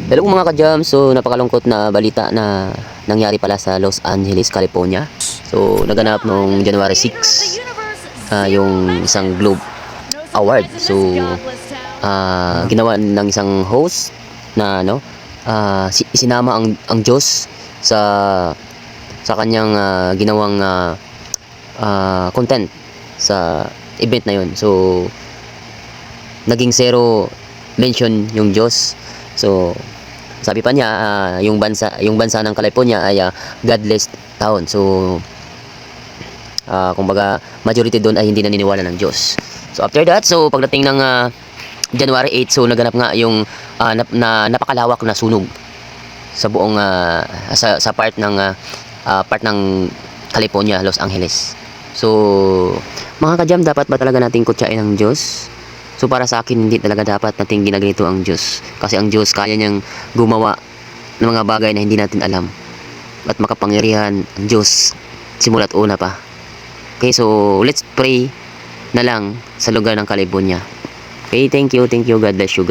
Hello mga ka-jam, so napakalungkot na balita na nangyari pala sa Los Angeles, California. So naganap noong January 6 yung isang Globe Award. So ginawa ng isang host na isinama ang Diyos sa kanyang ginawang content sa event na yun. So naging zero mention yung Diyos. So sabi pa niya, yung bansa ng California ay godless town. So kumbaga majority doon ay hindi naniniwala ng Diyos. So after that, so pagdating ng January 8, so naganap nga yung napakalawak na sunog sa buong sa part ng California, Los Angeles. So mga ka-jam, dapat ba talaga nating kutsain ng Diyos? So para sa akin, hindi talaga dapat nating ginaganito ang Diyos. Kasi ang Diyos, kaya niyang gumawa ng mga bagay na hindi natin alam. At makapangyarihan ang Diyos simula't una pa. Okay, so let's pray na lang sa lugar ng California. Okay, thank you. God bless you.